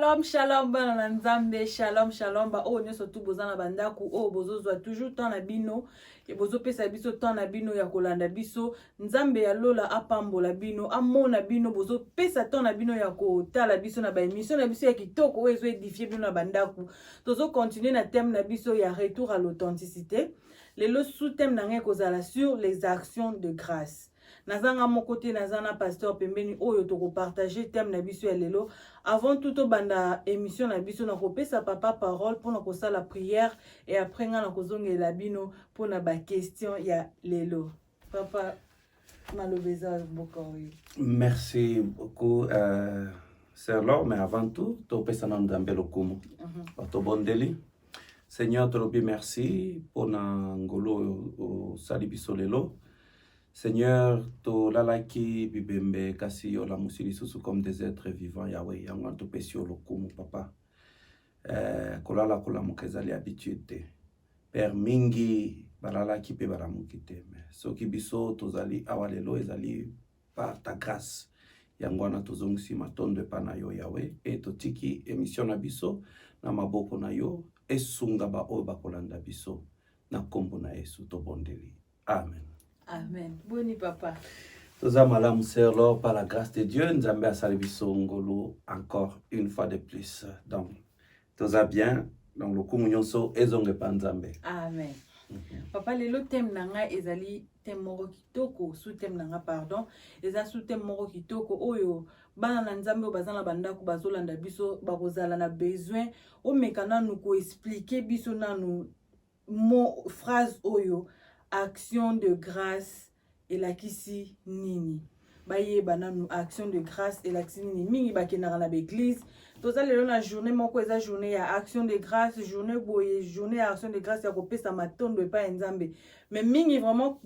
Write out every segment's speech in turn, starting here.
Shalom, shalom, bana nzambe, shalom, shalom, ba o nyoso tu bozana bandaku, o bozozwa toujours temps na bino, et bozo pesa biso temps na bino ya kolanda biso, nzambe ya lola apambola bino, amona bino, bozo pesa temps na bino ya kotala biso na ba émission na biso ya kitoko, o ezo édifier bino na bandaku, tozo continuer na thème na biso ya retour à l'authenticité, lelo sous-thème na ngai kozala sur les actions de grâce. Nazanga mon côté nazana pasteur pembeni oyo toko partager thème na biso ya lelo avant tout banda émission na biso na kopesa papa parole pour na kosa la prière et après nga na kozongela bino pour na ba question ya lelo papa malobeza bokori. Merci beaucoup Sœur Laure, mais avant tout to pesa na ndambe lokumu to bondeli Seigneur tolobi merci pour na ngolo o sali biso lelo. Seigneur, to lalaki bibembe kasi yo la musili susu comme des êtres vivants Yahweh yango to pesio lokumu papa. Kolala kola mukezali habitude. Père mingi balalaki pe baramukite mais soki biso tozali awalelo ezali par ta grâce. Yango na tozongisi matondo pa na yo Yahweh et totiki émission na biso na maboko na yo esunga ba o bakolanda biso na kombo na Yesu to bondeli. Amen. Amen. Boni papa. Toza malamu Sœur Laure, par la grâce de Dieu, Nzambe asali biso ngolo encore une fois de plus. Donc, toza bien, donc le kumunyoso ezonge pa Nzambe. Amen. Papa lelo thème nanga ezali thème moko kitoko, sous thème nanga pardon, eza sous thème moko kitoko oyo bana na Nzambe o bazana bandako bazolanda biso bakozala na besoin o mekana nous ko expliquer biso nanu mo phrase oyo action de grâce et la kisi nini baye bananu action de grâce et la kisi nini mingi bakena na l'église toza lelo na journée moko eza journée ya action de grâce journée boye journée ya action de grâce ya kopesa matondo pa Nzambe mais mingi vraiment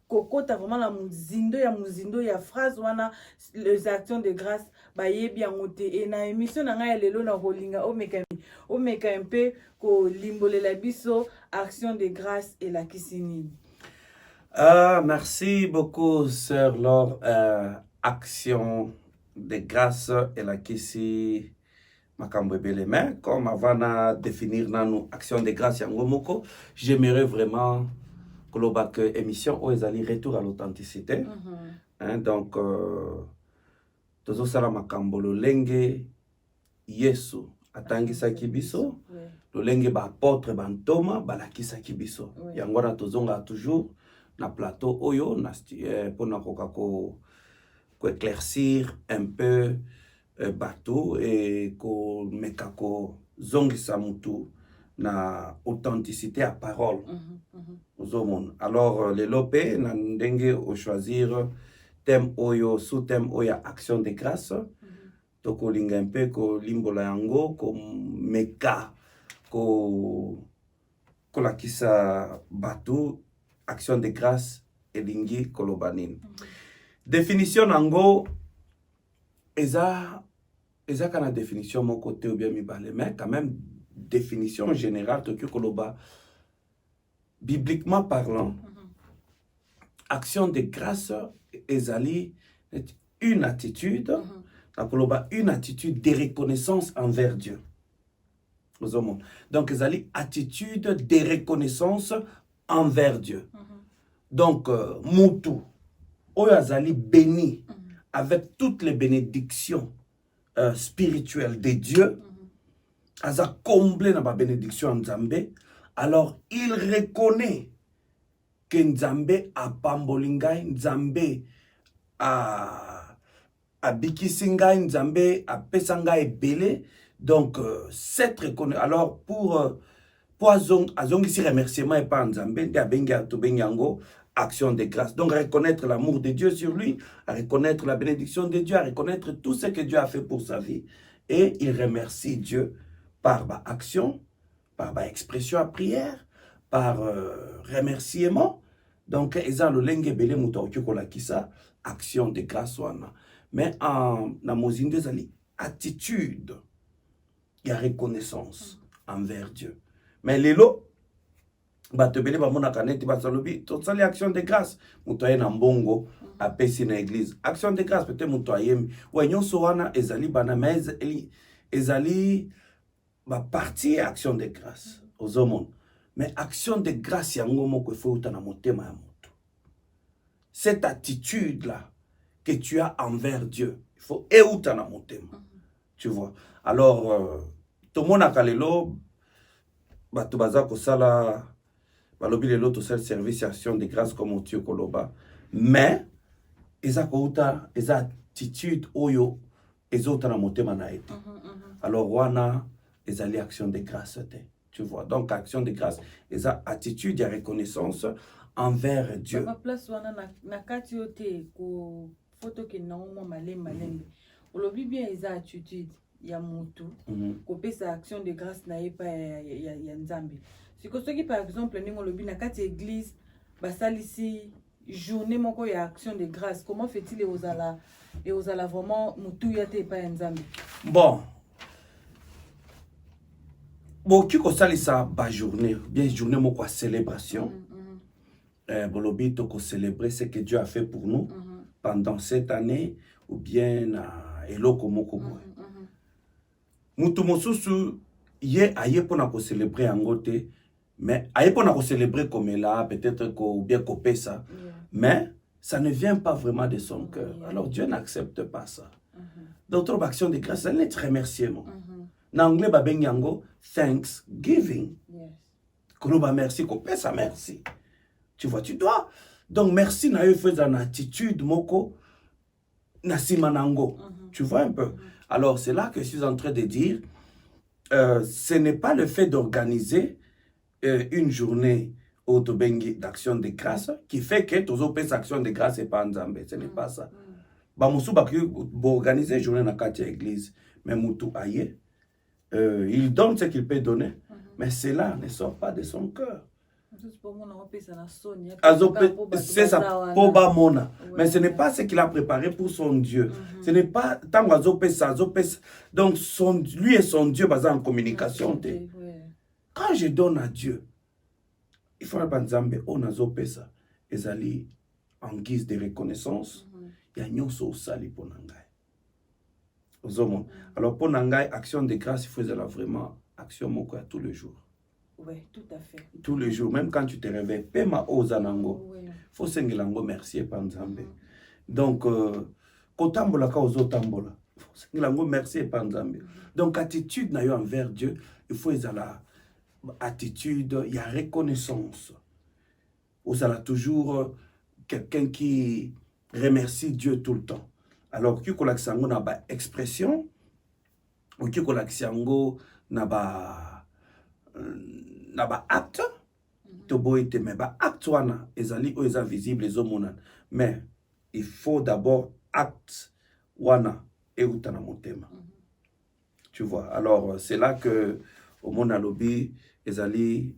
kokota vraiment la muzindo ya phrase wana les actions de grâce baye bien ngote et na émission na nga lelo na kolinga o meka un peu ko limbolela biso action de grâce et la kisi nini. Merci beaucoup, Sœur Laure. Action de grâce et la kisi makambo ebele mais comme avant de définir nanu action de grâce yango moko, j'aimerais vraiment koloba que émission o ezali retour à l'authenticité. Donc tozo sala makambo lolenge Yesu atangisaki biso, lolenge ba apôtre bantoma balakisaki biso. Yango na tozonga toujours na plateau oyo na pour na ko éclaircir un peu bateau et ko mekako zongisa mutu na authenticité à parole. Alors les lopé na ndenge au choisir thème oyo sous thème oya action de grâce to ko linga un peu ko limbola yango ko meka ko la kisa bateau action de grâce et lingi kolobanin. Définition nango eza kana définition mon côté ou bien mi balé mais quand même définition générale to koloba bibliquement parlant action de grâce ezali une attitude koloba une attitude de reconnaissance envers Dieu. Donc ezali attitude de reconnaissance envers Dieu. Donc, Moutou, Oyazali béni avec toutes les bénédictions spirituelles de Dieu, Aza comblé dans ma bénédiction Nzambe, alors il reconnaît que Nzambe a pambolingai, Nzambe a bikisingai, Nzambe a pesangai belé. Donc, cette reconnaissance, alors pour azongisi remerciement et pas Nzambe de abenga to benyango action de grâce. Donc reconnaître l'amour de Dieu sur lui, à reconnaître la bénédiction de Dieu, à reconnaître tout ce que Dieu a fait pour sa vie et il remercie Dieu par ba action, par ba expression à prière, par remerciement. Donc eza lo lenge belé muto okola kisa action de grâce wana. Mais en na mozinde zali attitude et reconnaissance envers Dieu. Mais lelo batebele ba mona kaneti basalobi totali action de grâce mutoye na mbongo apesi na église action de grâce peut-être mutoyemi wa nyonso wana ezali bana mais ezali partie action de grâce aux hommes. Mais action de grâce yango moko faut uta na motema ya moto. Cette attitude là que tu as envers Dieu, il faut euta na motema. Tu vois. Alors tout le monde a kalelo bato baza ko sala balobi lelo to sel service action de grâce comme Dieu koloba. Mais eza ko uta eza attitude oyo ezota na motema na ete. Alors wana ezali action de grâce te. Tu vois. Donc action de grâce eza attitude de reconnaissance envers Dieu. Ma place wana na kati yote ko photo ke na mo malembe. Olobi bien eza attitude ya mutu ko pesa action de grâce na yepa ya Nzambe. Siko soki par exemple ningo lobi na kati église basalisi journée moko ya action de grâce, comment fait-il et aux ala vraiment mutu yate pa ya Nzambe? Bon qui ko salisa ba journée bien journée moko à célébration. Bolobi to ko célébrer ce que Dieu a fait pour nous pendant cette année ou bien eloko moko boy. Mutu mosusu ye aye pona ko célébrer angote mais aye pona ko célébrer comme là peut-être ko bien ko pesa mais ça ne vient pas vraiment de son cœur. Alors Dieu n'accepte pas ça. D'autres actions de grâce, c'est un remerciement. En anglais babengi yango thanksgiving. Koloba merci ko pesa merci. Tu vois, tu dois. Donc merci na yo faisant une attitude moko na simanango. Tu vois un peu. Alors, c'est là que je suis en train de dire, ce n'est pas le fait d'organiser une journée d'action de grâce qui fait que tous les actions de grâce et pas Nzambe. Ce n'est pas ça. Bamusu baki organiser une journée dans la église, mais Moutou aye, il donne ce qu'il peut donner, mais cela ne sort pas de son cœur. C'est ça, poba mona. Mais ce n'est pas ce qu'il a préparé pour son Dieu. Ce n'est pas tant donc lui et son Dieu basé en communication. Quand je donne à Dieu, il faut que Nzambe on azopesa ezali en guise de reconnaissance. Il y a nyonso sali pour nangai. Alors pour nangai action de grâce il faut vraiment action moko tous les jours. Oui, tout à fait. Tous les jours, même quand tu te réveilles, pema ozanango. Faut sengelango merci par Nzambe. Donc, kotambola ka ozotambola. Faut sengelango merci par Nzambe. Donc, attitude na yo envers Dieu, il faut la attitude, il y a reconnaissance. Ozala toujours quelqu'un qui remercie Dieu tout le temps. Alors, qui kolaksango na ba expression, ou qui kolaksango na ba acte to boite mais acte wana ezali o eza visible les hommes mais il faut d'abord acte wana euta na motema. Tu vois, alors c'est là que au monde lobby ezali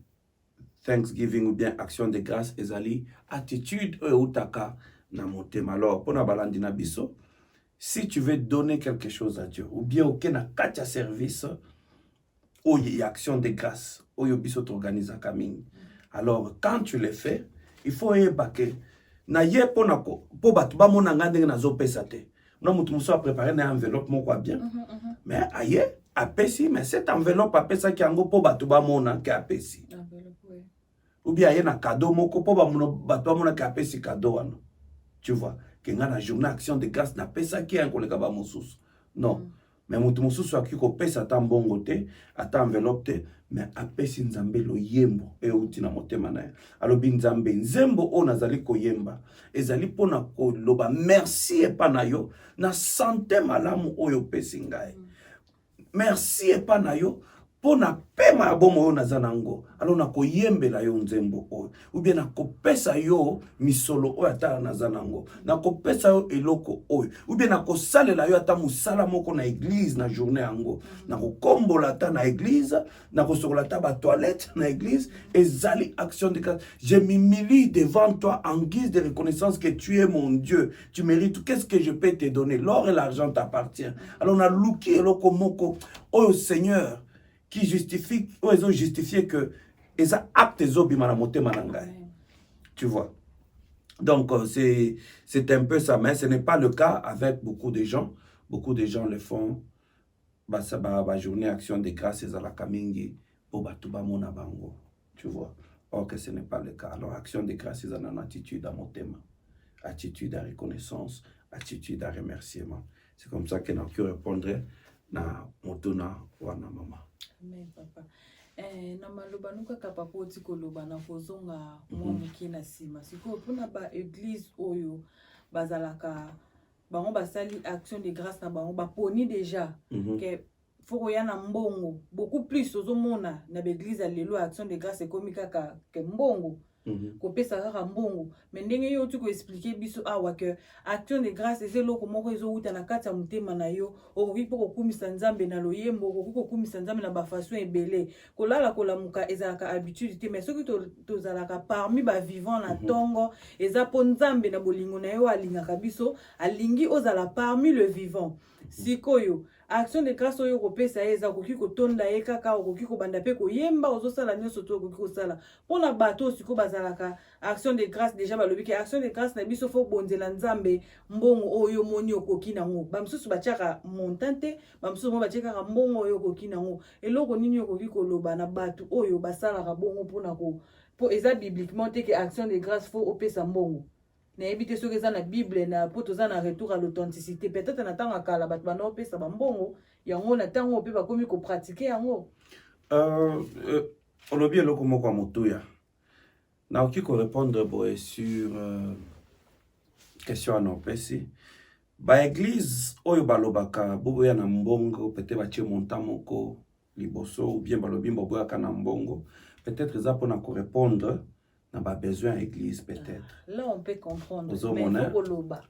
thanksgiving ou bien action de grâce ezali attitude eutaka na motema. Alors pona balandi na biso, si tu veux donner quelque chose à Dieu ou bien aucun katia service ou il y a action de grâce, ou il y a organise un camin. Alors, quand tu le fais, il faut y baquer. Na ye ponako, po batuba mon angande na zo pesate. Non, mutu a préparé une enveloppe mon quoi bien. Mais aye, a pesi, mais cette enveloppe a pesa qui ango po batuba mon an qui a pesi. Ou bien aye na cadeau moko po batuba mon an qui a pesi cadeau ano. Tu vois, que na journée action de grâce na pesa qui un collègue ba moussous. Non. Mais mutu mususu akiko pesa ata mbongo te, ata enveloppe te, mais apesi Nzambe lo yembo euti na motema na ye. Alobi Nzambe nzembo o nazali koyemba ezali pona ko loba merci epa na yo na santé malamu oyo pesi ngai. Merci epa na yo pona pema ya bomo yo nazanango. Alors na koyembela yo nzembo o ou bien na kopesa yo misolo oyo ata nazanango. Na kopesa yo eloko oyo ou bien na kosalela yo ata musala moko na église na journée yango. Na kokombola ata na église, na kosokola ata ba toilette na église ezali action de grâce. Je m'humilie devant toi en guise de reconnaissance que tu es mon Dieu. Tu mérites. Qu'est-ce que je peux te donner? L'or et l'argent t'appartiennent. Alors na luki eloko moko oyo Seigneur qui justifie, ou ils ont justifié que ils ont acte zobima na motema nangai. Tu vois. Donc c'est un peu ça, mais ce n'est pas le cas avec beaucoup de gens. Beaucoup de gens le font ba journée action de grâce ezalaka mingi po batu bamona bango, tu vois. Or que ce n'est pas le cas. Alors action de grâce c'est une attitude à motema, attitude à reconnaissance, attitude à remerciement. C'est comme ça que nous pouvons répondre na motuna wana mama. Amen papa. Na maloba nuka kapapa oti koloba na kozonga mwa muki na sima. Siko pona ba église oyo bazalaka bango basali action de grâce na bango ba poni déjà que faut ya na mbongo beaucoup plus ozomona na ba église alelo action de grâce ekomi kaka ke mbongo. Kopesa kaka mbongo mais ndenge yo tu ko expliquer biso awa que action de grâce c'est loko moko ezo uta na kati ya mutema na yo okoki po kokumisa nzambe na loyembo okoki kokumisa nzambe na bafaçon ebele kolala kolamuka ezalaka habitude te mais soki tozalaka parmi ba vivant na tongo eza po nzambe na bolingo na yo alingaka biso alingi ozala parmi le vivant sikoyo action de grâce oyo kopesa eza koki kotonda ye kaka okoki kobanda pe koyemba ozosala nyonso to okoki kosala pona bato siko bazalaka action de grâce déjà balobi ke action de grâce na biso fo bonzela nzambe mbongo oyo moni okoki nango bamisusu batiaka montante bamisusu mo batiaka mbongo oyo okoki nango eloko nini okoki koloba na bato oyo basalaka bongo pona ko po eza bibliquement te ke action de grâce fo opesa mbongo na ebite soki eza na Bible na po toza na retour à l'authenticité peut-être na tanga kala bato bana opesa bambongo yango na tango pe bakomi ko pratiquer yango olobi eloko moko motuya na oki ko répondre boy sur question à nos pesi ba église oyo balobaka boboya na mbongo peut-être batie montant moko liboso ou bien balobi boboya kana mbongo peut-être eza pona ko répondre na ba besoin église peut-être. Là on peut comprendre. Mais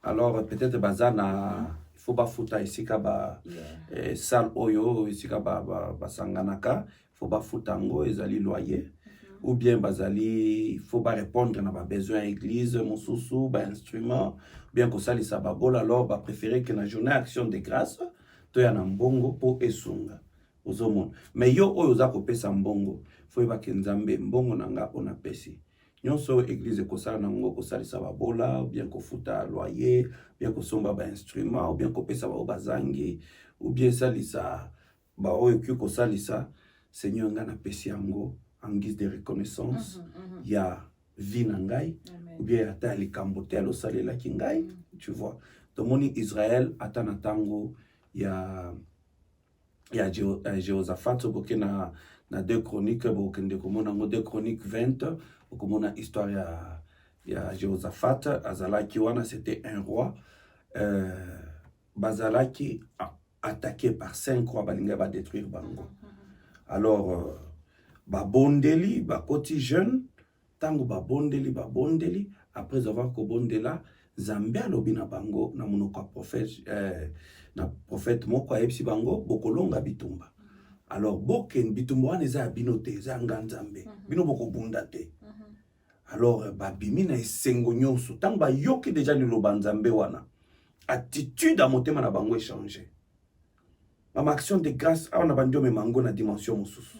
alors peut-être bazana il faut ba futa ici ka ba salle oyo ici ka ba sanganaka il faut ba futango ezali loyer ou bien bazali il faut ba répondre na ba besoin église mosusu ba instrument bien ko sali sa ba bol alors ba préférer que na journée action de grâce to ya na mbongo po esunga ozomona mais yo oyo za ko pesa mbongo faut ba kenzambe mbongo nanga ona pesi nyonso église kosala nango kosalisa babola ou bien kofuta loyer bien kosomba ba instrument ou bien kopesa ba bazangi ou bien salisa ba oyo ki kosalisa Seigneur nga na pesi yango en guise de reconnaissance ya vie na ngai ou bien ata likambo te alo salela ki ngai tu vois tomoni Israël ata na tango ya Jéhoshaphat boke na 2 chroniques bokende komona ngo 2 chroniques 20 okomona histoire ya Jéhoshaphat azalaki wana c'était un roi bazalaki attaqué par 5 rois balinga ba détruire bango alors babondeli bakoti jeune tango babondeli après avoir kobondela Zambia alobi na bango na monoko na prophète moko ayebisi bango bokolonga bitumba alors boken bitumba wana eza bino te eza nganzambe bino bokobunda te alors babimi na esengo nyonso tango bayoki déjà liloba nzambe wana attitude à motema na bango échanger ma action de grâce awana bandio memango na dimension mosusu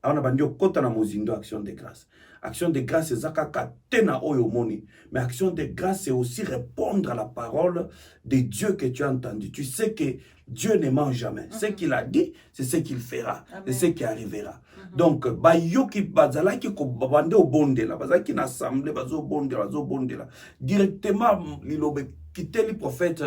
awana bandio kota na mozindo action de grâce. Action de grâce c'est kaka tena oyo moni, mais action de grâce c'est aussi répondre à la parole de Dieu que tu as entendu. Tu sais que Dieu ne ment jamais. Ce qu'il a dit, c'est ce qu'il fera, c'est ce qui arrivera. Donc ba yoki bazalaki ko bande au bondela, bazalaki na assemblée bazo bondela directement lilobe kiteli prophète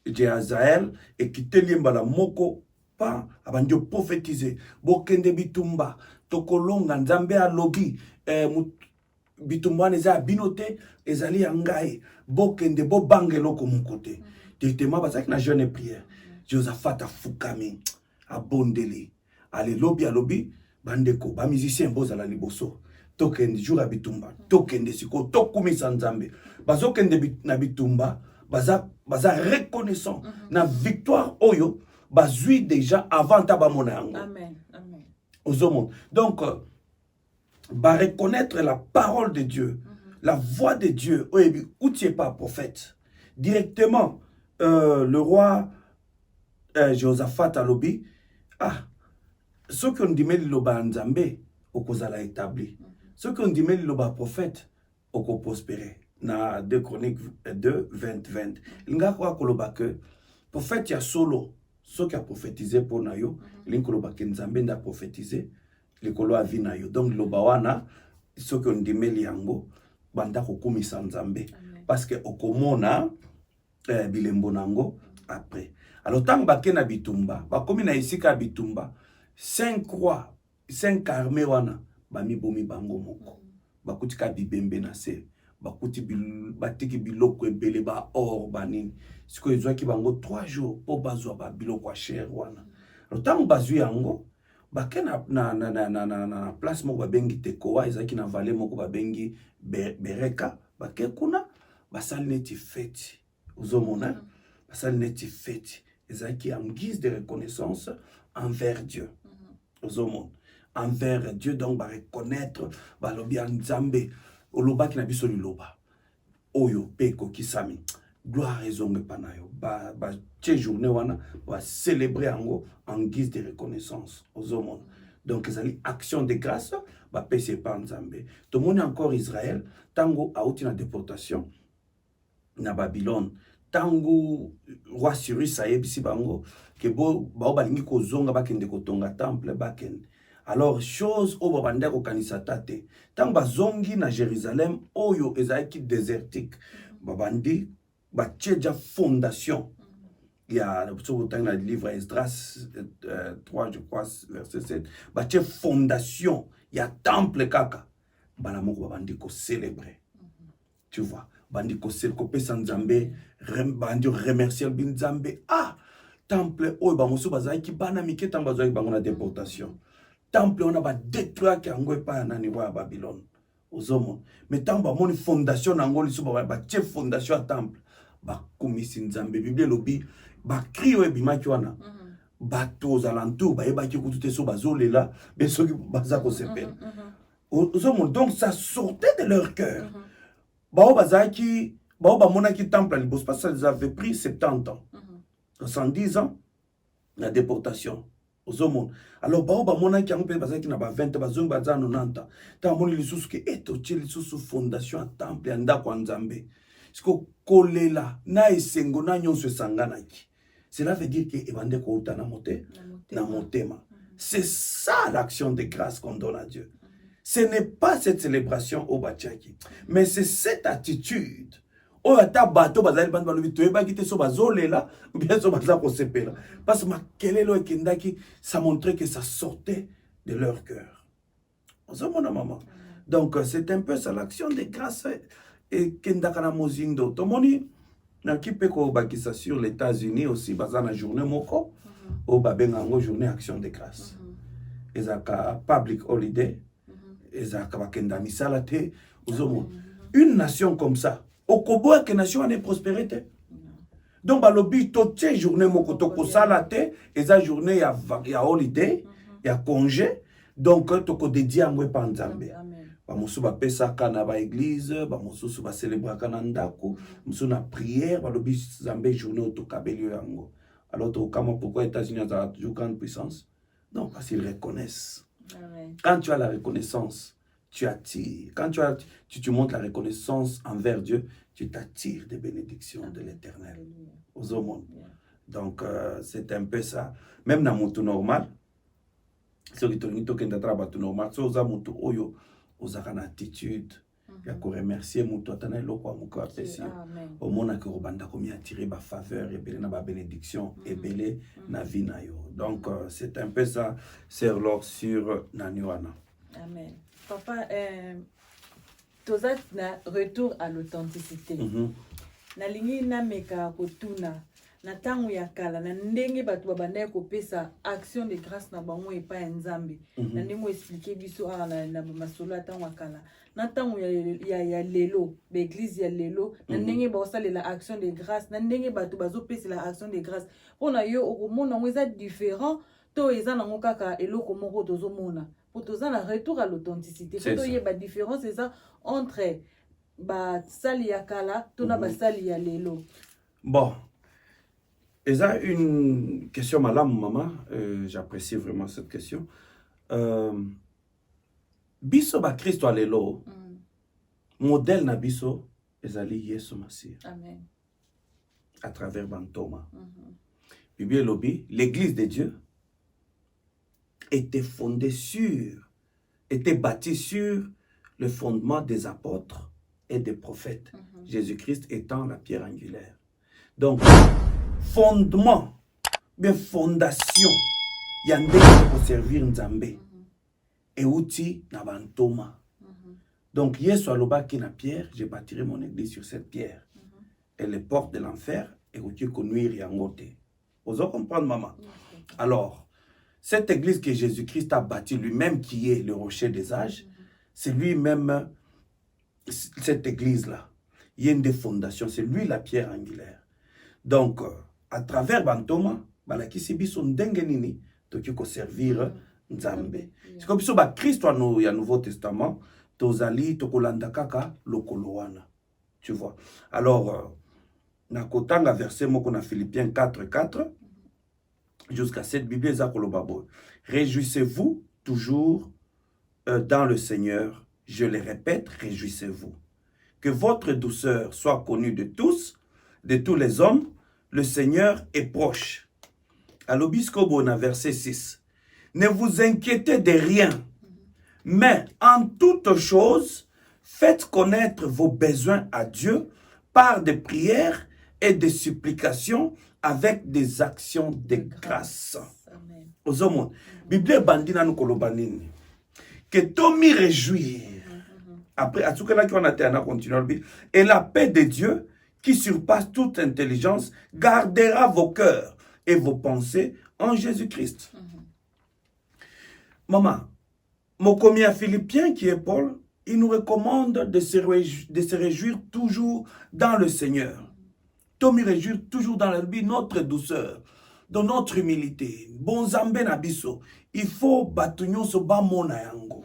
Jéhazaël et kiteli mbala moko pas abandio prophétiser bokende bitumba tokolonga nzambe alobi bitumba neza binote ezali yangai bokende bo bangelo ko mukote directement bazaki na jeûne et prière Jéhoshaphat afukami abondeli ale alobi bandeko ba musicien bozala liboso tokende jour ya bitumba tokende siko tokumisa nzambe bazokende na bitumba baza reconnaissant na victoire oyo bazui déjà avant tabamona yango. Amen. Amen. Donc ba reconnaître la parole de Dieu, la voix de Dieu. Ou tu es pas prophète. Directement le roi Jéhoshaphat alobi ceux qui ont dit mais loba nzambe okozala établi. Ceux qui ont dit mais loba prophète oko prospérer. Na 2 Chroniques 2 20. Linga kwa koloba que prophète ya solo ce qui a prophétisé pour nayo linkolo bakenzambe nda prophétisé likolo avi nayo donc lobawana ce que ndimeli yango banda kokumisa nzambe parce que okomona bilembo nango après alors tant bakena bitumba bakomi na esika bitumba 5 croix 5 armées wana bami bomi bango moko bakutika bibembe na se bakuti batiki biloko ebele ba or banini siko ezwaki bango 3 jours po bazwa ba biloko cher wana alors tant bazwi yango bakena na place moko babengi Tekoa ezaki na vallée moko babengi Bereka bake kuna basali neti fête ozomona basali neti fête ezaki en guise de reconnaissance envers Dieu ozomona envers Dieu donc ba reconnaître ba lobi nzambe olobaki na biso liloba oyo peko kisami gloire ezonge panayo ba tie journée wana ba célébrer yango en guise de reconnaissance ozomona donc ezali action de grâce ba pese pa nzambe to moni encore Israël tango auti na déportation na Babylone tango roi Cyrus ayebisi bango ke bo balingi kozonga bakende kotonga temple bakende alors chose au babanda ko kanisa tate tant bazongi na Jérusalem oyo ezaki désertique babandi batie fondation il y a le livre Esdras 3 je crois verset 7 batie fondation il y a temple kaka bana moko babandi ko célébrer tu vois bandi ko pesa nzambe bandi remercier binzambe temple oyo bamoso bazaki bana mike tamba bazaki bango na déportation temple on a ba détruire kango pa nani wa Babylone ozomo mais tamba moni fondation nango liso ba tie fondation à temple ba komisi nzambe bible lobi ba crio ebimaki wana bato aux alentours ba yebaki kutu so bazolela mais soki baza ko sepela ozomo donc ça sortait de leur cœur bazaki bamonaki temple à Libos parce que ça avait pris 70 ans 110 ans la déportation ozomona alors bamonaki yango mpe bazalaki na ba 20 bazongi baza 90 ta moni lisusu ke etotie lisusu fondation ya temple ya ndako ya nzambe siko kolela na esengo na nyonso esanganaki cela veut dire que ebande kouta na motema c'est ça l'action de grâce qu'on donne à Dieu ce n'est pas cette célébration au batiaki mais c'est cette attitude oyo ata bato bazali bandi balobi toyebaki te so bazolela ou bien so baza kosepela parce que makelelo ekendaki ça montrait que ça sortait de leur cœur ozomona maman donc c'est un peu ça l'action de grâce ekendaka na mozindo tomoni naki mpe kobakisa sur les États-Unis aussi baza na journée moko oyo babenga yango journée action de grâce ezalaka public holiday ezalaka bakenda misala te ozomona une nation comme ça okoboa ke nation ane prospérité donc balobi totie journée moko tokosala te eza journée ya holiday ya congé donc toko dédié yango epa nzambe bamosusu bapesaka na baeglise bamosusu baselebraka na ndako mosusu na prière balobi nzambe journée oyo tokabeli yango alors tokokama pourquoi États-Unis azala toujours grande puissance non parce qu'ils reconnaissent quand tu as la reconnaissance tu attires. Quand tu montres la reconnaissance envers Dieu, tu t'attires des bénédictions de l'Éternel aux hommes. Donc, c'est un peu ça. Même dans mon tout normal, si tu as tout normal, si tu as une attitude, il y a remercier mon tout atteint le quoi mon corps apprécié. Au monde que Robanda comme attirer ba faveur et belé na ba bénédiction et belé na vie na yo. Donc, c'est un peu ça, c'est l'or sur Naniwana. Amen. Papa, toza na retour à l'authenticité. Na lingi na meka kotuna na tangu ya kala na ndenge batu babanda kopesa action de grâce na bango epa nzambe. Na ndenge expliquer biso na masolo tangu ya kala. Na tangu ya lelo, l'église ya lelo, na ndenge ba osalela action de grâce, na ndenge batu bazopesa la action de grâce. Pona yo okomona ngweza différent to eza nango kaka eloko moko tozomona. Pour tous un retour à l'authenticité. Pour qu'il y ait une différence c'est ça entre ba sali ya kala tona ba sali ya lelo. Bon. Et ça une question madame maman, j'apprécie vraiment cette question. Biso ba Christo lelo. Modèle na biso ezali Yesu Masih. Amen. À travers Bantoma. Bible lobby, l'église de Dieu était bâtie sur le fondement des apôtres et des prophètes. Jésus-Christ étant la pierre angulaire. Donc, fondement, bien fondation, il y a des pour servir Nzambe. Et outil na bantoma. Donc, Yesu aloba qui na pierre, j'ai bâti mon église sur cette pierre. Et les portes de l'enfer, et outil connuire yangote. Vous comprenez, maman? Alors, cette église que Jésus-Christ a bâtie lui-même, qui est le rocher des âges, c'est lui-même, cette église-là. Il y a une des fondations, c'est lui la pierre angulaire. Donc, à travers Bantoma, balaki sibi son dengenini, toki ko servir Nzambe. C'est comme si Christ il y a Nouveau Testament, tozali tokolanda kaka lokolowana. Tu vois. Alors, na kotanga verset moko na Philippiens 4:4 jusqu'à cette Bible zakolobabo. Réjouissez-vous toujours dans le Seigneur. Je le répète, réjouissez-vous. Que votre douceur soit connue de tous les hommes. Le Seigneur est proche. À l'Obisco Bona, verset 6. Ne vous inquiétez de rien, mais en toute chose, faites connaître vos besoins à Dieu par des prières et des supplications avec des actions de grâce. Aux hommes, Bible bandina nous kolobanini. Que Tommy réjouir. Après, à tout cas là qu'on a terminé, on continue. Et la paix de Dieu, qui surpasse toute intelligence, gardera vos cœurs et vos pensées en Jésus-Christ. Maman, mon commis à Philippiens, qui est Paul, il nous recommande de se réjouir toujours dans le Seigneur. Tommy réjouir toujours dans notre douceur, dans notre humilité. Bon Zambé Nabiso, il faut batunion so ba mona yango.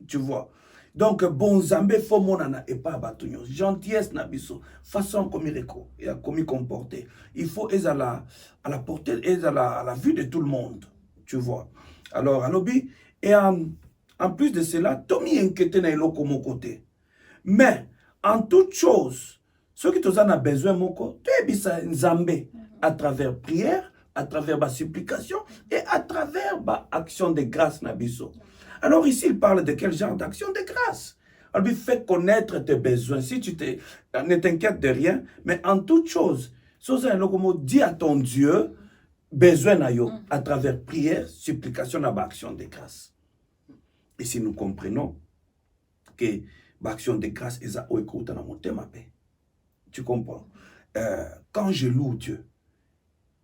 Tu vois. Donc, bon Zambé faut monana et pas batunion. Gentillesse Nabiso, façon comme il a commis comporter. Il faut être à la portée, être à la vue de tout le monde. Tu vois. Alors, à l'objet, et en plus de cela, Tommy inquiété na eloko mon côté. Mais, en toute chose, ceux qui ont besoin mon côté, tu es Nzambe à travers prière, à travers ma supplication et à travers ma action de grâce Nabiso. Alors ici, il parle de quel genre d'action de grâce? Alors, il fait connaître tes besoins. Si tu ne t'inquiètes de rien, mais en toute chose, dis à ton Dieu, besoin à travers prière, supplication, action de grâce. Et si nous comprenons que l'action de grâce est à tu comprends? Quand je loue Dieu,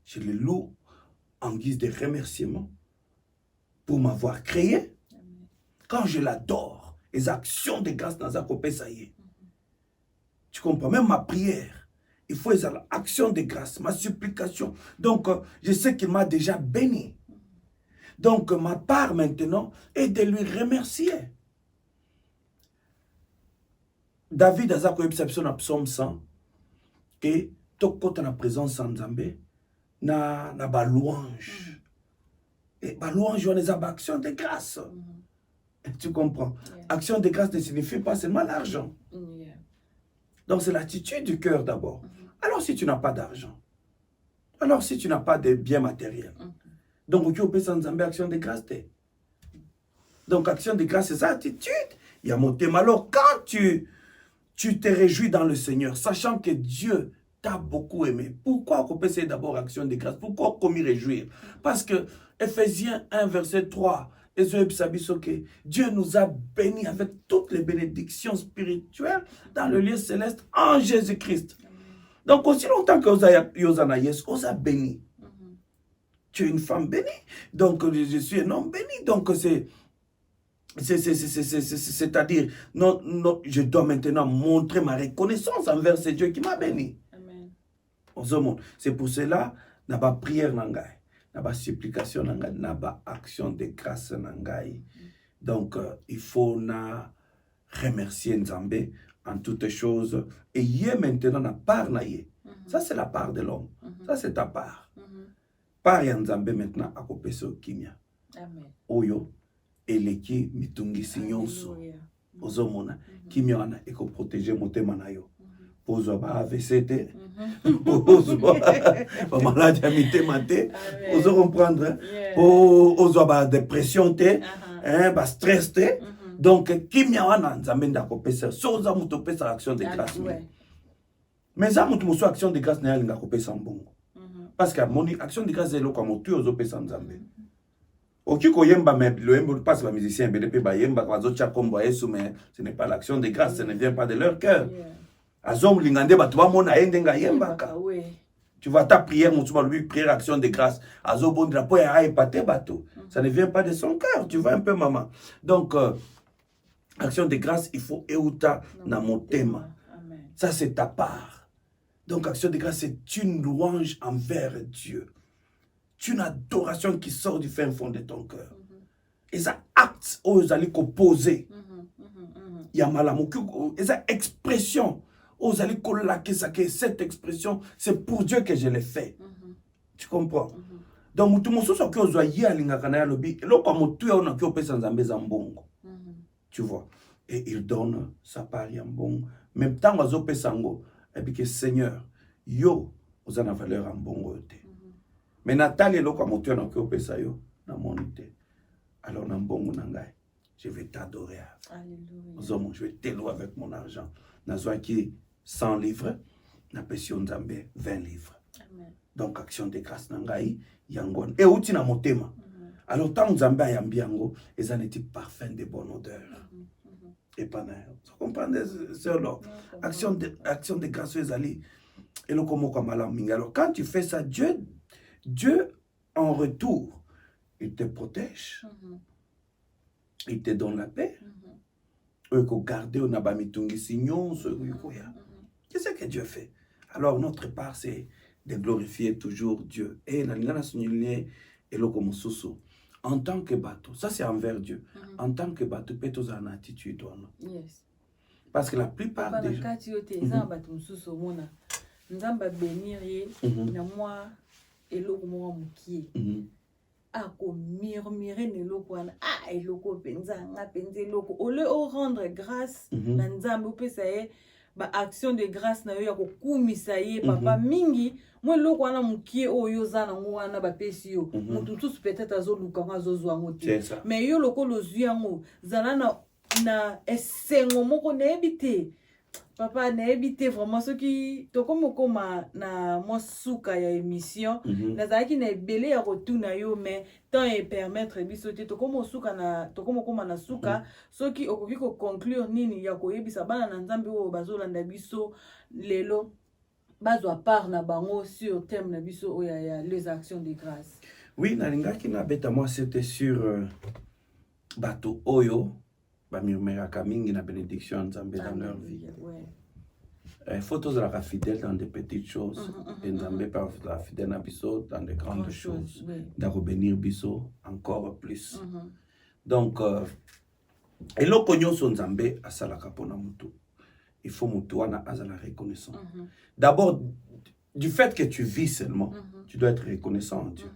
je le loue en guise de remerciement pour m'avoir créé. Quand je l'adore, les actions de grâce dans un copé, ça y est. Tu comprends? Même ma prière, il faut les actions de grâce, ma supplication. Donc, je sais qu'il m'a déjà béni. Donc, ma part maintenant est de lui remercier. David a dit dans Psaume 100 que tout la présence en Zambé na ba louange. Et ba louange, on les a actions de grâce. Tu comprends? Action de grâce ne signifie pas seulement l'argent. Donc, c'est l'attitude du cœur d'abord. Alors, si tu n'as pas d'argent, alors si tu n'as pas de biens matériels, donc, tu peux sans action de grâce. Donc, action de grâce, c'est ça, attitude. Il y a mon thème. Alors, quand tu te réjouis dans le Seigneur, sachant que Dieu t'a beaucoup aimé, pourquoi on peut essayer d'abord action de grâce? Pourquoi on peut réjouir? Parce que Ephésiens 1, verset 3, Dieu nous a bénis avec toutes les bénédictions spirituelles dans le lieu céleste en Jésus-Christ. Donc, aussi longtemps que vous avez béni. Tu es une femme bénie, donc je suis un homme béni. Donc, c'est-à-dire, non, je dois maintenant montrer ma reconnaissance envers ce Dieu qui m'a béni. Amen. C'est pour cela, n'a pas prière nangai, n'a pas supplication nangai, n'a pas action de grâce nangai. Donc, il faut remercier Nzambe en toutes choses. Et y est maintenant la part naïe. Ça, c'est la part de l'homme. Ça, c'est ta part. Par Nzambe maintenant à Kopeso Kimia. Amen. Oyo eleki mitungi sinyonso. Ozomona Kimia wana eko protéger motema na yo Pour AVC, pour maladie à mitema, pour comprendre, pour dépression, stress. Donc, qui m'a wana nzambe ndakopesa so za muto pesa action de grâce. Mais ça muto muso action de grâce na yalinga kopesa mbongo. Parce que mon action de grâce est lo kwa mutu ozo pesa nzambe. Oki koyemba mais le yemba passe ba musicien BDP ba yemba kwa zo cha kombo Yesu mais ce n'est pas l'action de grâce, ça ne vient pas de leur cœur. Azom lingande ba tuba mona ende nga yemba ka. Tu vois ta prière mutu ba lui prière action de grâce. Azo bon drapeau ya epate bato. Ça ne vient pas de son cœur, tu vois un peu maman. Donc action de grâce, il faut euta na motema. Ça, c'est ta part. Donc, action de grâce, c'est une louange envers Dieu. C'est une adoration qui sort du fin fond de ton cœur. Et ça acte aux alliés composés. Il y a malamoku. Et ça expression aux alliés collaquer ça. Cette expression, c'est pour Dieu que je l'ai fait. Tu comprends? Donc, mutu moso so que ozoye alinga kana ya lobi. Lo kwa mutu ya ona ki opesa nzambe za mbongo. Tu vois, et il donne sa part en bon. Même temps, on va sango, et puis que Seigneur, yo, vous avez valeur en bon. Mais Nathalie, lo comme tu as pesa yo, na monité. Alors, na bon nangai, je vais t'adorer. Alléluia. Je vais t'élouer avec mon argent. Na qui 100 livres, na pession nzambe 20 livres. Amen. Donc, action de grâce nangai, yangon. Et outi na motema. Alors, tant nzambe ayambiango, et en est parfum de bonne odeur. Et pas vous comprenez, c'est là. Action de grâce aux alliés. Et le comme alors, quand tu fais ça, Dieu, en retour, il te protège. Il te donne la paix. Il faut garder au nabamitungi signon. Qu'est-ce que Dieu fait? Alors, notre part, c'est de glorifier toujours Dieu. Et la lingana sunilé et le comme soso. En tant que bateau, ça c'est envers Dieu. En tant que bateau, peut-être en attitude. Yes. Parce que la plupart des gens... Ako murmurer ne loko wana eloko penza nga penza eloko au lieu au rendre grâce na nzambe opesa ye ba action de grâce na yo ya kokumisa ye papa mingi mo eloko wana mukie oyo zana ngo wana ba pesi yo mutu tous peut-être azoluka nga zozwa ngote mais yo loko lozwi yango zana na esengo moko na ebite papa na ebite vraiment ce qui to comme na mo suka ya émission na zaki na belé ya rotuna yo mais tant et permettre biso te to comme suka na to comme na suka ce qui okoki ko conclure nini ya ko yebisa bana na nzambe o bazolanda biso lelo bazwa part na bango sur thème na biso o ya les actions de grâce. Oui, na lingaki na beta moi c'était sur bato oyo ba murmuraka mingi na bénédiction nzambe dans leur vie. Il faut tous la fidèle dans des petites choses et nzambe par la fidèle na biso dans des grandes choses. D'en bénir biso encore plus. Donc eloko nyonso nzambe asalaka pona mutu. Il faut mutu wana azala reconnaissant. D'abord du fait que tu vis seulement, tu dois être reconnaissant en Dieu.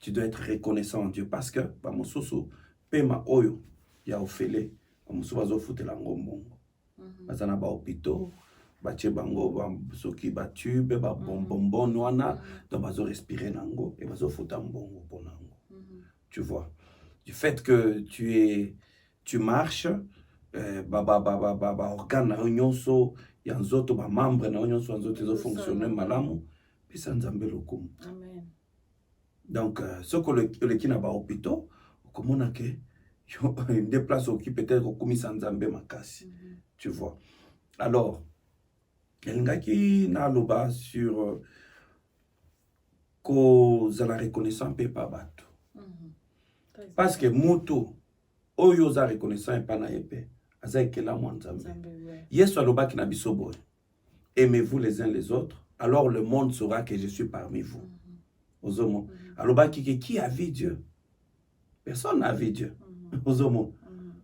Tu dois être reconnaissant en Dieu parce que ba mosusu pema oyo ya ofele mosusu bazofutela ngombongo. Bazana ba hôpitaux batie bango ba soki ba tube ba bonbon wana donc bazo respirer nango et bazo futa mbongo ponango. Tu vois, du fait que tu marches organe na nyonso ya nzoto ba membre na nyonso nzoto zo fonctionner malamu pesa nzambe lokumu. Amen. Donc ce que le kina ba hôpitaux komona ke des places qui peut-être comme nzambe makasi. Tu vois. Alors elingaki na loba sur ko zala reconnaissant pe pa bato. Parce que moto oyo za reconnaissant pa na yepe azakela mo nzambe. Yesu alobaki na biso boy. Aimez-vous les uns les autres, alors le monde saura que je suis parmi vous. Ozomo. Alobaki ke qui a vu Dieu? Personne n'a vu Dieu. Ozomo.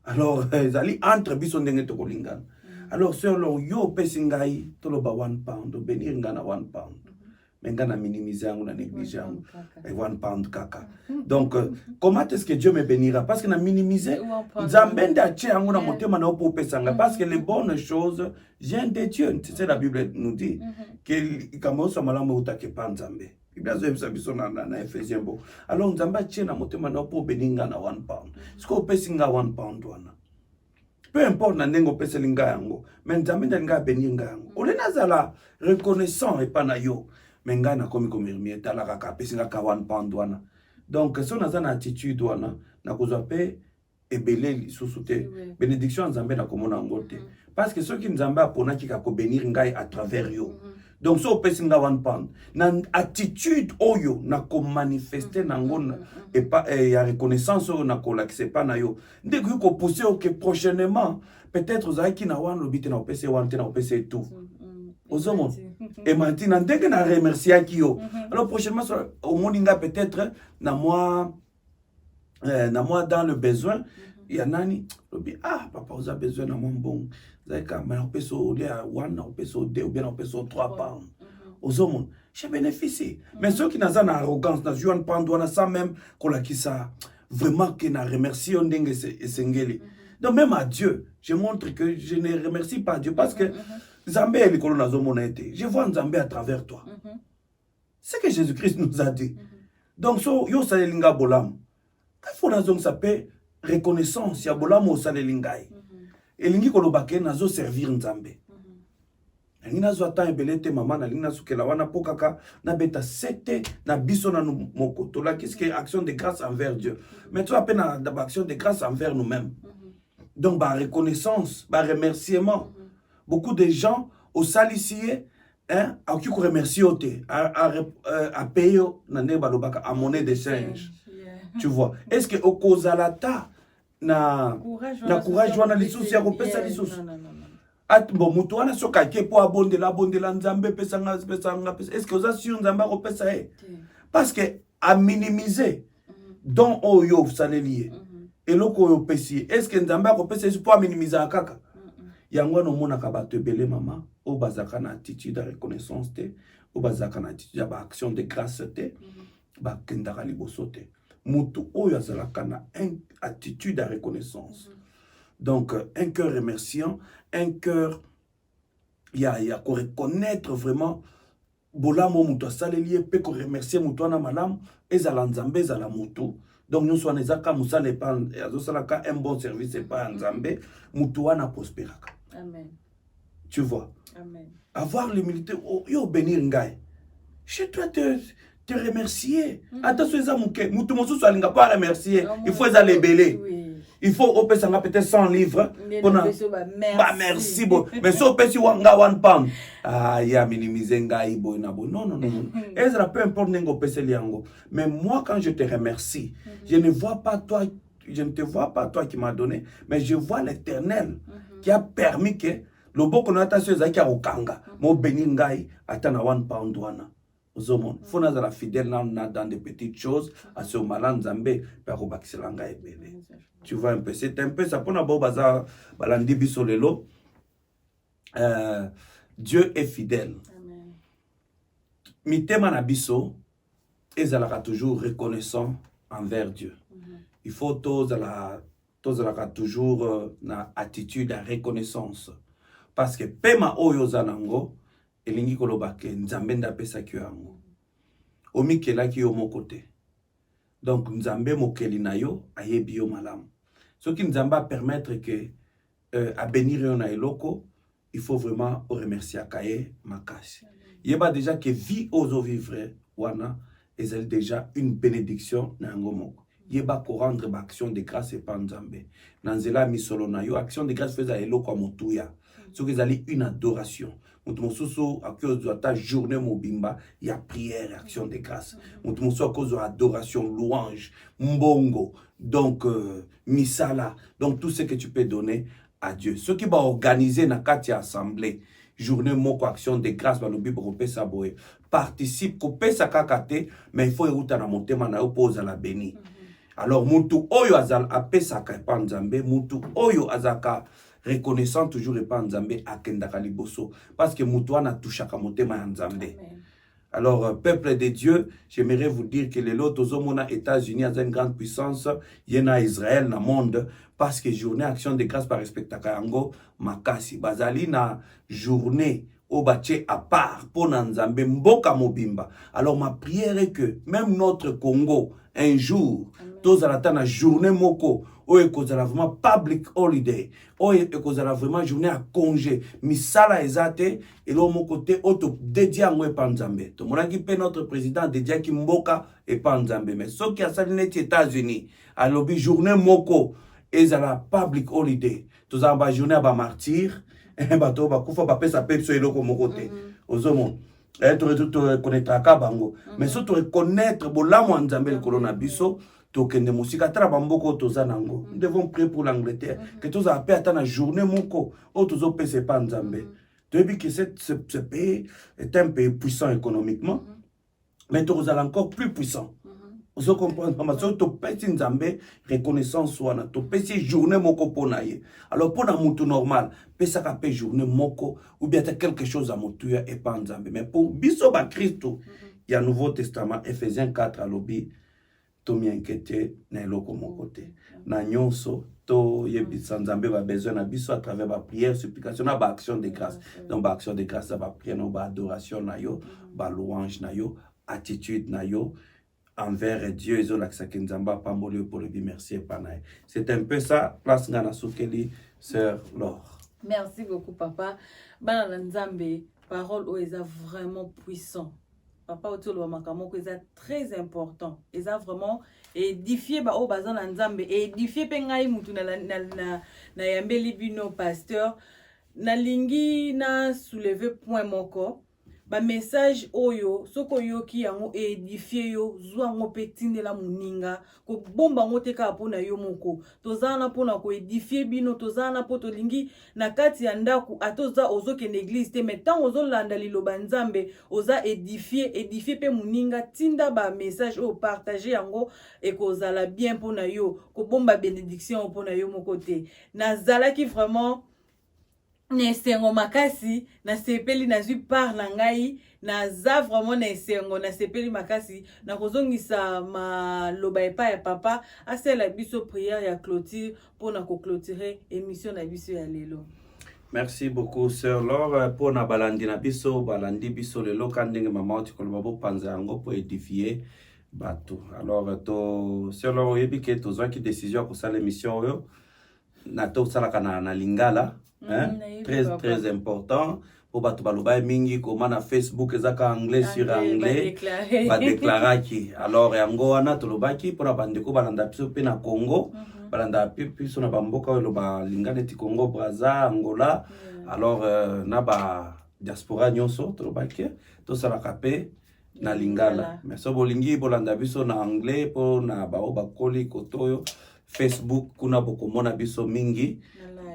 Alors zali entre biso ndenge to kolingana. Alors selon yo pesingai to loba 1 pound, benir ngana 1 pound. mais nga na minimiser yango na négliger yango. Et 1 pound kaka. Donc comment est-ce que Dieu me bénira? Parce que na minimiser nzambe nda tie yango na motema na po pesanga, parce que les bonnes choses viennent de Dieu. C'est la Bible nous dit que kamo so malamu utake pa nzambe. Bible azo biso na Ephésiens bo. Alors nzambe tie na motema na po beninga na 1 pound. Siko pesinga 1 pound wana. Peu importe na ndenge opeseli nga yango, mais nzambe ndanga bénir nga yango. Olena zala reconnaissant et pas na yo. Mais nga na komi komirmi talaka ka pesinga ka 1 pound wana. Donc so naza na attitude wana na kozwa pe ebele lisusu te. Bénédiction nzambe na komona ngo te. Parce que ceux qui nzambe aponaki ka ko bénir ngai à travers yo. Donc so pesinga 1 pound na attitude oyo na ko manifester nango et pas ya reconnaissance oyo na ko l'accepter na yo. Ndeko ko pousser que prochainement peut-être zaki na wan lobite na opese wan te na opese tout. Ozomon et maintenant dès que na remercier ki yo. Alors prochainement au moninga peut-être na moi dans le besoin il y a nani lobi papa vous a besoin na mon bon zaka mais on peut so dia 1 on peut so 2 ou bien on peut so 3 pounds aux hommes j'ai bénéficié mais ceux qui n'ont pas arrogance na juan pound wana sans même qu'on la qui ça vraiment que na remercier ndenge sengeli. Donc même à Dieu je montre que je ne remercie pas Dieu parce que Nzambe elikolo nazo mona été je vois Nzambe à travers toi. C'est que Jésus-Christ nous a dit. Donc so yo salelinga bolam ka fona zong sape reconnaissance ya bolam o salelingai elingi kolobake nazo servir Nzambe. Nina zo ata ebelete mama na lina sukela wana pokaka na beta sete na biso na mokoto la qu'est-ce que action de grâce envers Dieu. Mais tu appelles na action de grâce envers nous-mêmes. Donc ba reconnaissance, ba remerciement. Beaucoup de gens au salicier hein à qui remercier à payer na ne balobaka à monnaie d'échange. Tu vois. Est-ce que au kozalata na courage wana lisusu ya kopesa lisusu. Bon mutu wana soka ke po abondela Nzambe pesanga est-ce que oza sur Nzambe kopesa e? Parce que à minimiser don oyo salelier et loko oyo pesi est-ce que Nzambe kopesa c'est pour minimiser kaka? Yango no mona ka bato ebele mama o bazaka na attitude de reconnaissance te o bazaka na attitude ba action de grâce te ba kendaka liboso te mutu oyo azalaka na attitude de reconnaissance. Donc un cœur remerciant, un cœur il y a qu'on reconnaître vraiment bolamo mutu salelier pe ko remercier mutu na malam ezala Nzambe ezala mutu. Donc nous sommes ezaka musale pa azosalaka un bon service et pas Nzambe mutu wana prosperaka. Amen. Tu vois. Amen. Avoir l'humilité, yo bénir ngai. Je dois te remercier. Attention ça mouké, mutu mosusu alinga pas remercier. Il faut aller belé. Il faut opesa peut-être 100 livres pour merci bon. Mais si opesi wanga 1 pound. Ya minimiser ngai boy na bo. Non. Ezra peu importe nengo opeseli yango. Mais moi quand je te remercie, je ne te vois pas toi qui m'as donné, mais je vois l'Éternel qui a permis que le boko na ta soza ki okanga mo beningai atana 1 pound wana. Ozomon, faut na la fidèle dans des petites choses à ce malin Nzambe par obakselanga ebele. Tu vois un peu, c'est un peu ça pour na bo baza balandi biso lelo. Dieu est fidèle. Amen. Mitema na biso ezalaka toujours reconnaissant envers Dieu. Il faut tozalaka toujours na attitude de reconnaissance parce que pema oyo zanango elingi koloba ke Nzambe ndapesa ki yango omikela ki yo moko te. Donc Nzambe mokeli na yo ayebi yo malamu soki Nzambe a permettre que a bénir yo na eloko il faut vraiment remercier akaye makasi. Yeba déjà que vie ozo vivre wana ezali déjà une bénédiction na yango moko. Yeba ko rendre ba action de grâce et pas Nzambe. Nanzela misolo na yo action de grâce feza eloko motuya. Soki ezali une adoration. Mutu mosusu akozo ta journée mobimba ya prière action de grâce. Mutu mosusu akozo adoration louange mbongo donc misala donc tout ce que tu peux donner à Dieu. Ce qui va organiser na kati assemblée journée moko action de grâce ba lobi ko pesa boye participe ko pesa kakate mais il faut eruta na motema na yo poza la béni. Alors mutu oyo azal apesa ka pa Nzambe mutu oyo azaka reconnaissant toujours et pas Nzambe akendaka liboso parce que mutu ana touchaka motema ya Nzambe. Alors, peuple de Dieu, j'aimerais vous dire que les lots aux États-Unis ont une grande puissance, il y a Israël dans le monde, parce que journée action de grâce par respectaka yango makasi. Bazali na journée au bâti à part pour Nzambe mboka mobimba. Alors, ma prière est que même notre Congo, un jour, tous à la journée moko, ou ekozala vraiment public holiday, ou ekozala vraiment journée à congé, misala ezate, et l'homme mon côté auto dédié à moi panzambe. To monaki pe notre président dédié ki mboka et panzambe. Mais ce qui a sali aux États-Unis, à l'objet journée moko, ezala public holiday. Tous à ba journée à ba martyr, bato ba kufa ba pesa pepso eloko moko te. Ozomo. Tu reconnaître à Kabango. Mais surtout reconnaître bolamo nzambe le coronabiso. Nous devons prier pour l'Angleterre. Que tous appellent à la journée moko. Oh, tous au PC pas nzambe. Tu dis que ce pays est un pays puissant économiquement, mais tous allons encore plus puissant. Vous comprenez? Tu peux nzambe reconnaissance soit na. Tu peux journée moko pour naïe. Alors pour un moutou normal, peut ça qu'appelle journée moko ou bien quelque chose à moutou et pas nzambe. Mais pour biso ba Christo, il y a Nouveau Testament Ephésiens 4 à l'obi. Tomi inquiété na eloko mokote na nyonso to yebisa nzambe ba besoin na biso à travers ba prière supplication na ba action de grâce. Donc ba action de grâce ba prière no ba adoration na yo ba louange na yo attitude na yo envers Dieu et la nzamba pamboli pour le merci panaï. C'est un peu ça place ngana sukeli sœur Laure. Merci beaucoup papa. Bana nzambe parole o eza vraiment puissant. Papa Otolo Makamoko est très important. Ils ont vraiment édifié ba o bazan nzambe édifié pengai mutu na yambeli bino pasteur na lingi na soulever point moko ba message oyo soko yoki yango édifié yo zwa ngo petinde la muninga ko bomba ngo teka pona yo moko tozana pona ko édifié bino tozana poto lingi na kati ya ndaku atoza ozoke l'église te mais tant ozolanda liloba nzambe oza édifié pe muninga tinda ba message o partager yango et kozala bien pona yo ko bomba bénédiction pona yo moko te nazala ki vraiment nesengo makasi na sepeli na zui par na ngai na za vraiment nesengo na sepeli makasi na kozongisa ma loba epa ya papa asela biso prière ya clôture pour na ko clôturer émission na biso ya lelo. Merci beaucoup sœur Laure pour na balandi na biso balandi biso lelo kandenge mama tu kolba bo panza yango pour édifier bato. Alors to sœur Laure yebi ke to zwa ki décision ko sala émission yo na to sala kana na lingala. Très important pour battre baloba mingi comment na Facebook ezaka anglais sur anglais ba déclarer qui alors yango wana tolobaki pour bandeko balanda biso pe na Congo balanda biso na bamboka oyo ba lingana ti Congo Brazza Angola alors na ba diaspora nyonso tolobaki to sala kapé na lingala mais so bolingi bolanda biso na anglais pour na ba bakoli kotoyo Facebook kuna bokomona biso mingi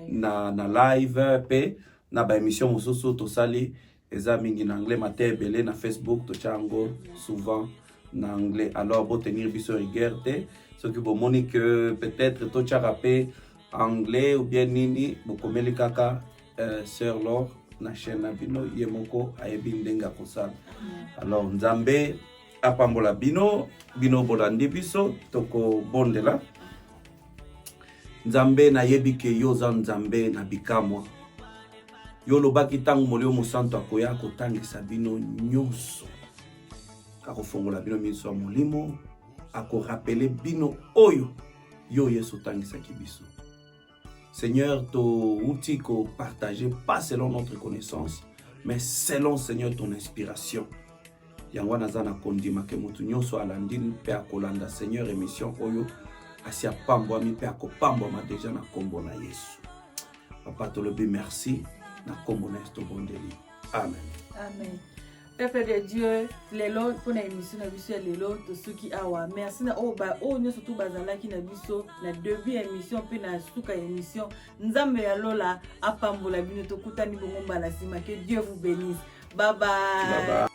na live pe na ba émission mosusu to sali eza mingi na anglais matin belé na Facebook to chango souvent na anglais alors bo tenir biso rigueur te ce qui bo moni que peut-être to charapé anglais ou bien nini bo komeli kaka sœur Laure na chaîne na bino yemoko ayebi ndenga kosala alors nzambe apambola bino bolandi biso toko bondela nzambe na yebike yo za nzambe na bikamwa yo lobaki tango molio mosanto akoya kotangisa bino nyonso akofongola bino miso ya molimo akorapele bino oyo yo yesu otangisaki biso. Seigneur, to outil ko partager pas selon notre connaissance mais selon Seigneur ton inspiration. Yango nazana kondima ke mutu nyonso alandini pe akolanda Seigneur émission oyo asi apambwa mi pe akopambwa ma déjà na kombo na Yesu. Papa tolobi merci na kombo na Yesu bondeli. Amen. Amen. Peuple de Dieu, lelo pour na émission na biso lelo to suki awa. Merci na oba o nyo surtout bazalaki na biso na début émission pe na suka émission. Nzambe ya lola apambola bino to kutani bongo mbala sima que Dieu vous bénisse. Bye bye. Bye bye.